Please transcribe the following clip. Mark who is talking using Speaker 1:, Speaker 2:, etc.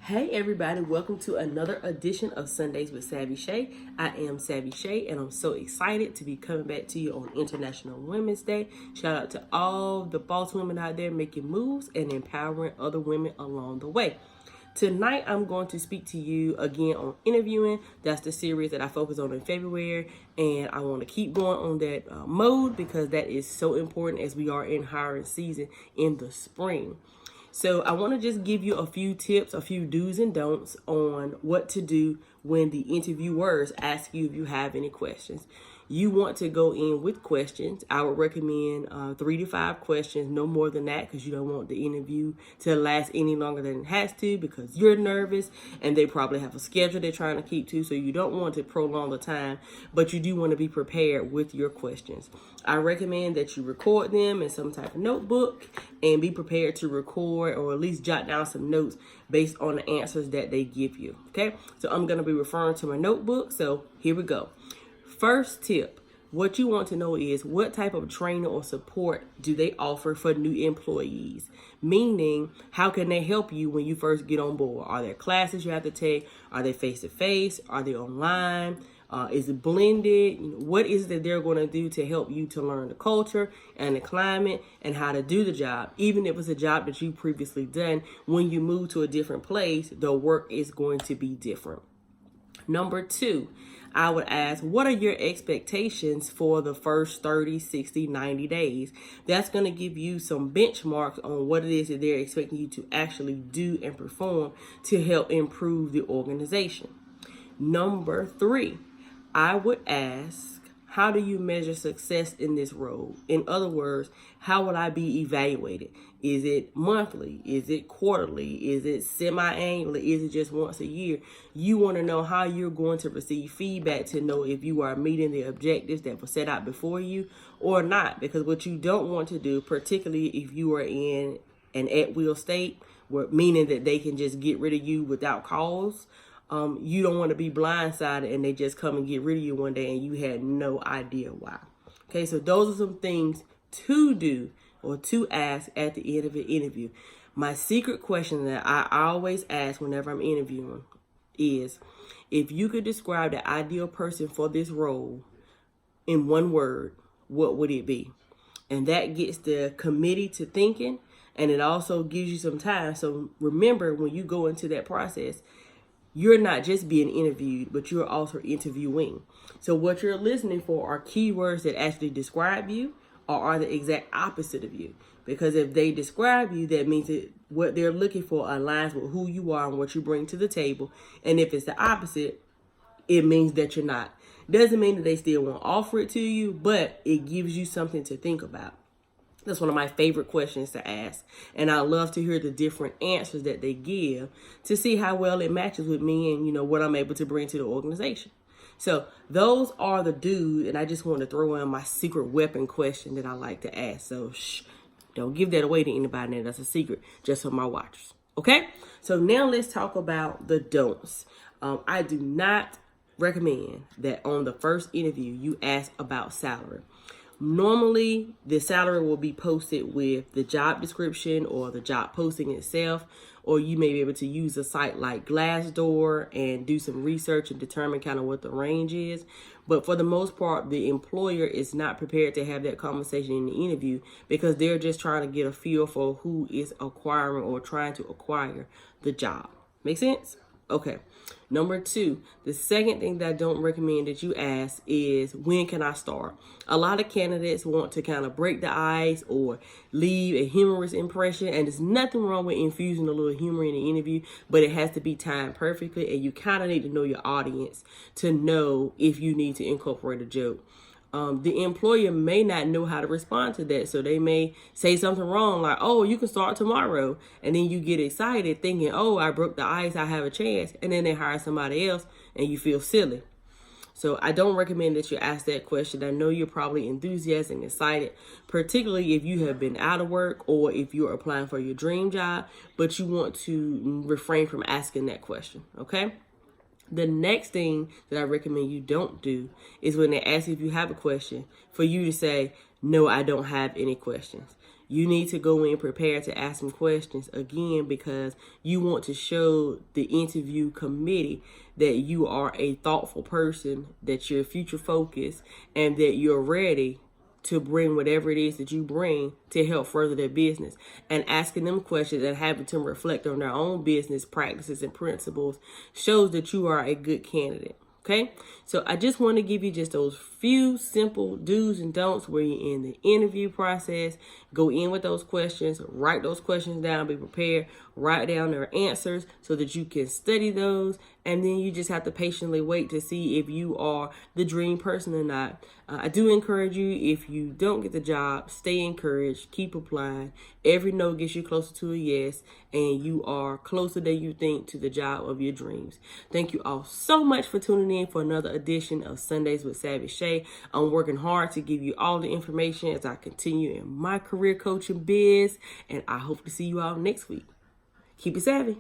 Speaker 1: Hey everybody, welcome to another edition of Sundays with Savvy Shay. I am Savvy Shay and I'm so excited to be coming back to you on International Women's Day. Shout out to all the boss women out there making moves and empowering other women along the way. Tonight, I'm going to speak to you again on interviewing. That's the series that I focus on in February, and I want to keep going on that mode because that is so important as we are in hiring season in the spring. So I want to just give you a few tips, a few do's and don'ts on what to do when the interviewers ask you if you have any questions. You want to go in with questions. I would recommend 3 to 5 questions, no more than that, because you don't want the interview to last any longer than it has to because you're nervous and they probably have a schedule they're trying to keep to. So you don't want to prolong the time, but you do want to be prepared with your questions. I recommend that you record them in some type of notebook and be prepared to record or at least jot down some notes based on the answers that they give you. Okay, so I'm going to be referring to my notebook. So here we go. First tip, what you want to know is what type of training or support do they offer for new employees? Meaning, how can they help you when you first get on board? Are there classes you have to take? Are they face-to-face? Are they online? Is it blended? What is it that they're going to do to help you to learn the culture and the climate and how to do the job? Even if it's a job that you previously done, when you move to a different place, the work is going to be different. Number 2, I would ask, what are your expectations for the first 30, 60, 90 days? That's going to give you some benchmarks on what it is that they're expecting you to actually do and perform to help improve the organization. Number 3, I would ask, how do you measure success in this role? In other words, how will I be evaluated? Is it monthly? Is it quarterly? Is it semi-annually? Is it just once a year? You want to know how you're going to receive feedback to know if you are meeting the objectives that were set out before you or not. Because what you don't want to do, particularly if you are in an at-will state, meaning that they can just get rid of you without cause, you don't want to be blindsided and they just come and get rid of you one day and you had no idea why. Okay, so those are some things to do or to ask at the end of an interview. My secret question that I always ask whenever I'm interviewing is, if you could describe the ideal person for this role in one word, what would it be? And that gets the committee to thinking, and it also gives you some time. So remember, when you go into that process, you're not just being interviewed, but you're also interviewing. So what you're listening for are keywords that actually describe you or are the exact opposite of you. Because if they describe you, that means that what they're looking for aligns with who you are and what you bring to the table. And if it's the opposite, it means that you're not. Doesn't mean that they still won't offer it to you, but it gives you something to think about. That's one of my favorite questions to ask. And I love to hear the different answers that they give to see how well it matches with me and, what I'm able to bring to the organization. So those are the dudes. And I just want to throw in my secret weapon question that I like to ask. So don't give that away to anybody. That's a secret just for my watchers. Okay. So now let's talk about the don'ts. I do not recommend that on the first interview you ask about salary. Normally, the salary will be posted with the job description or the job posting itself, or you may be able to use a site like Glassdoor and do some research and determine kind of what the range is. But for the most part, the employer is not prepared to have that conversation in the interview because they're just trying to get a feel for who is acquiring or trying to acquire the job. Make sense? Okay. Number 2, the second thing that I don't recommend that you ask is, when can I start? A lot of candidates want to kind of break the ice or leave a humorous impression, and there's nothing wrong with infusing a little humor in the interview, but it has to be timed perfectly, and you kind of need to know your audience to know if you need to incorporate a joke. The employer may not know how to respond to that. So they may say something wrong like, oh, you can start tomorrow. And then you get excited thinking, oh, I broke the ice, I have a chance. And then they hire somebody else and you feel silly. So I don't recommend that you ask that question. I know you're probably enthusiastic and excited, particularly if you have been out of work or if you're applying for your dream job, but you want to refrain from asking that question. Okay. The next thing that I recommend you don't do is when they ask you if you have a question, for you to say, no, I don't have any questions. you need to go in prepared to ask some questions again, because you want to show the interview committee that you are a thoughtful person, that you're future focused, and that you're ready to bring whatever it is that you bring to help further their business. And asking them questions and having them reflect on their own business practices and principles shows that you are a good candidate. Okay, so I just want to give you just those few simple do's and don'ts where you're in the interview process. Go in with those questions, write those questions down, be prepared, write down their answers so that you can study those. And then you just have to patiently wait to see if you are the dream person or not. I do encourage you, if you don't get the job, stay encouraged, keep applying. Every no gets you closer to a yes, and you are closer than you think to the job of your dreams. Thank you all so much for tuning in for another edition of Sundays with Savvy Shay. I'm working hard to give you all the information as I continue in my career coaching biz, and I hope to see you all next week. Keep it savvy.